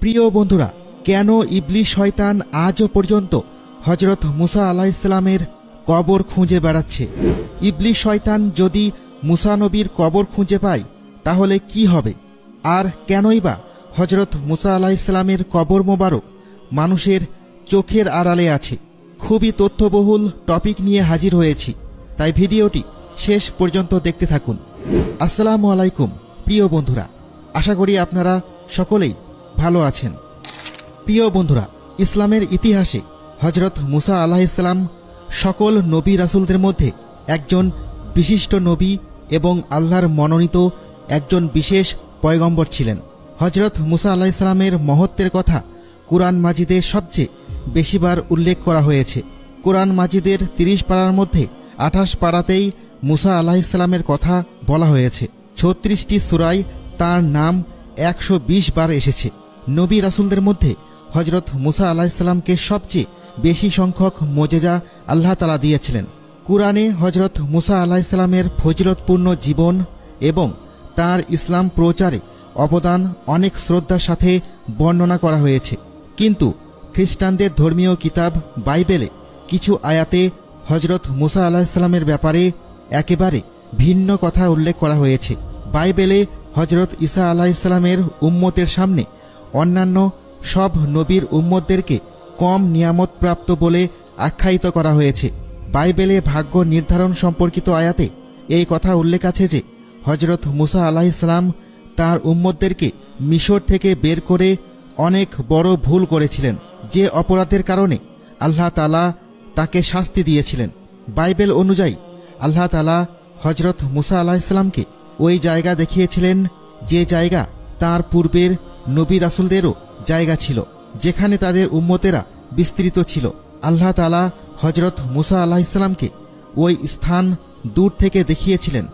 প্রিয় বন্ধুরা, কেন ইবলিস শয়তান আজও পর্যন্ত হযরত মুসা আলাইহিস সালামের কবর খুঁজে বেড়াচ্ছে? ইবলিস শয়তান যদি মুসা নবীর কবর খুঁজে পায় তাহলে কি হবে? আর কেনই বা হযরত মুসা আলাইহিস সালামের কবর মোবারক মানুষের চোখের আড়ালে আছে? খুবই তথ্যবহুল টপিক নিয়ে হাজির হয়েছি, তাই ভিডিওটি শেষ পর্যন্ত দেখতে থাকুন। আসসালামু আলাইকুম প্রিয় বন্ধুরা, আশা করি আপনারা সকলেই ভালো আছেন। প্রিয় বন্ধুরা, ইসলামের ইতিহাসে হযরত মুসা আলাইহিস সালাম সকল নবী রাসূলদের মধ্যে একজন বিশিষ্ট নবী এবং আল্লাহর মনোনীত একজন বিশেষ পয়গম্বর ছিলেন। হযরত মুসা আলাইহিস সালামের মহত্বের কথা কুরআন মাজিদে সবচেয়ে বেশিবার উল্লেখ করা হয়েছে। কুরআন মাজিদের 30 পারার মধ্যে 28 পারাতেই মুসা আলাইহিস সালামের কথা বলা হয়েছে। 36টি সূরায় তার নাম 120 বার এসেছে। নবী রাসূলদের মধ্যে হযরত মুসা আলাইহিস সালামকে সবচেয়ে বেশি সংখ্যক মোজেজা আল্লাহ তাআলা দিয়েছিলেন। কুরআনে হযরত মুসা আলাইহিস সালামের ফজিলতপূর্ণ জীবন এবং তার ইসলাম প্রচারে অবদান অনেক শ্রদ্ধার সাথে বর্ণনা করা হয়েছে। কিন্তু খ্রিস্টানদের ধর্মীয় কিতাব বাইবেলে কিছু আয়াতে হযরত মুসা আলাইহিস সালামের ব্যাপারে একেবারে ভিন্ন কথা উল্লেখ করা হয়েছে। বাইবেলে হযরত ঈসা আলাইহিস সালামের উম্মতের সামনে অন্যান্য সব নবীর উম্মতদেরকে কম নিয়ামতপ্রাপ্ত বলে আখ্যায়িত করা হয়েছে। বাইবেলে ভাগ্য নির্ধারণ সম্পর্কিত আয়াতে এই কথা উল্লেখ আছে যে হযরত মুসা আলাইহিস সালাম তার উম্মতদেরকে মিশর থেকে বের করে অনেক বড় ভুল করেছিলেন, যে অপরাধের কারণে আল্লাহ তাআলা তাকে শাস্তি দিয়েছিলেন। বাইবেল অনুযায়ী আল্লাহ তাআলা হযরত মুসা আলাইহিস সালামকে ওই জায়গা দেখিয়েছিলেন যে জায়গা তার পূর্বের নবী রাসূলদেরও জায়গা ছিল, যেখানে তাদের উম্মতেরা বিস্তৃত ছিল। আল্লাহ তাআলা হযরত মুসা আলাইহিস সালামকে ওই স্থান দূর থেকে দেখিয়েছিলেন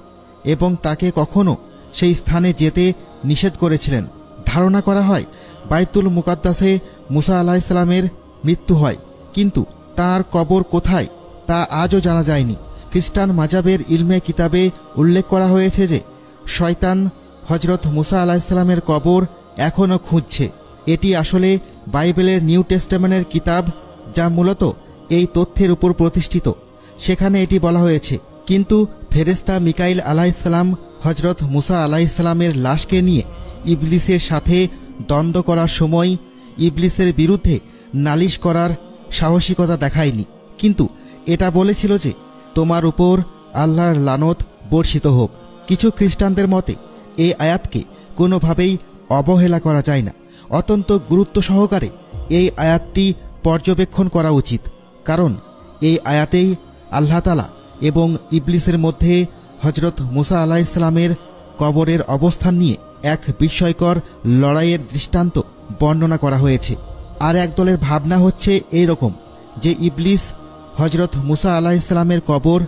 এবং তাকে কখনো সেই স্থানে যেতে নিষেধ করেছিলেন। ধারণা করা হয় বাইতুল মুকাদ্দাসে মুসা আলাইহিস সালামের মৃত্যু হয়, কিন্তু তার কবর কোথায় তা আজও জানা যায়নি। খ্রিস্টান মাজাবের ইলমে কিতাবে উল্লেখ করা হয়েছে যে শয়তান হযরত মুসা আলাইহিস সালামের কবর এখনও খুঁজছে। এটি আসলে বাইবেলের নিউ টেস্টামেন্টের কিতাব, যা মূলত এই তথ্যের উপর প্রতিষ্ঠিত। সেখানে এটি বলা হয়েছে, কিন্তু ফেরেশতা মিকাইল আলাইহিস সালাম হযরত মুসা আলাইহিস সালামের লাশকে নিয়ে ইবলিসের সাথে দ্বন্দ্ব করার সময় ইবলিসের বিরুদ্ধে নালিশ করার সাহসিকতা দেখায়নি, কিন্তু এটা বলেছিল যে তোমার উপর আল্লাহর লানত বর্ষিত হোক। কিছু খ্রিস্টানদের মতে এই আয়াতকে কোনোভাবেই অবহেলা করা যায় না। অত্যন্ত গুরুত্ব সহকারে এই আয়াতটি পর্যবেক্ষণ করা উচিত, কারণ এই আয়াতেই আল্লাহ তাআলা এবং ইবলিসের মধ্যে হযরত মুসা আলাইহিস সালামের কবরের অবস্থান নিয়ে এক বিস্ময়কর লড়াইয়ের দৃষ্টান্ত বর্ণনা করা হয়েছে। আর একদলের ভাবনা হচ্ছে এই রকম যে ইবলিস হযরত মুসা আলাইহিস সালামের কবর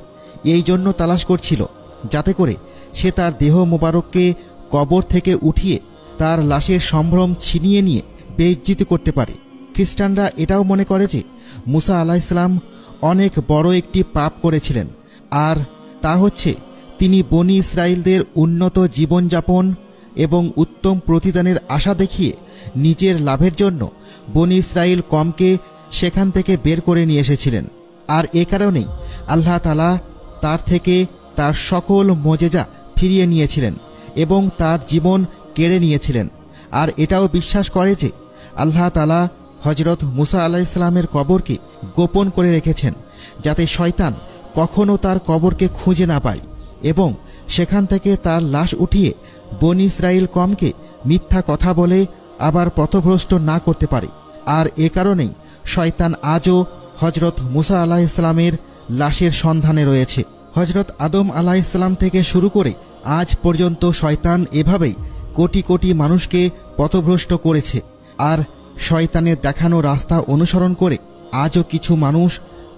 এই জন্য তালাশ করছিল যাতে করে সে তার দেহ মোবারককে কবর থেকে উঠিয়ে তার লাশের সম্ভ্রম ছিনিয়ে নিয়ে বেইজ্জতি করতে পারে। খ্রিস্টানরা এটাও মনে করে যে মুসা আলাইহিস সালাম অনেক বড় একটি পাপ করেছিলেন, আর তা হচ্ছে তিনি বনি ইসরায়েলদের উন্নত জীবনযাপন এবং উত্তম প্রতিদানের আশা দেখিয়ে নিজের লাভের জন্য বনি ইসরায়েল কমকে সেখান থেকে বের করে নিয়ে এসেছিলেন। আর এ কারণেই আল্লাহ তাআলা তার থেকে তার সকল মোজেজা ফিরিয়ে নিয়েছিলেন এবং তার জীবন কেড়ে নিয়েছিলেন। আর এটাও বিশ্বাস করে যে আল্লাহ তাআলা হযরত মুসা আলাইহিস সালামের কবরকে গোপন করে রেখেছেন, যাতে শয়তান কখনো তার কবরকে খুঁজে না পায় এবং সেখান থেকে তার লাশ উঠিয়ে বনি ইসরায়েল কমকে মিথ্যা কথা বলে আবার পথভ্রষ্ট না করতে পারে। আর এ কারণেই শয়তান আজও হযরত মুসা আলাইহিস সালামের লাশের সন্ধানে রয়েছে। হযরত আদম আলাইহিস সালাম থেকে শুরু করে আজ পর্যন্ত শয়তান এভাবেই কোটি কোটি মানুষকে পথভ্রষ্ট করেছে। আর শয়তানের দেখানো রাস্তা অনুসরণ করে আজও কিছু মানুষ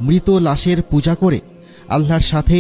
মৃত লাশের পূজা করে আল্লাহর সাথে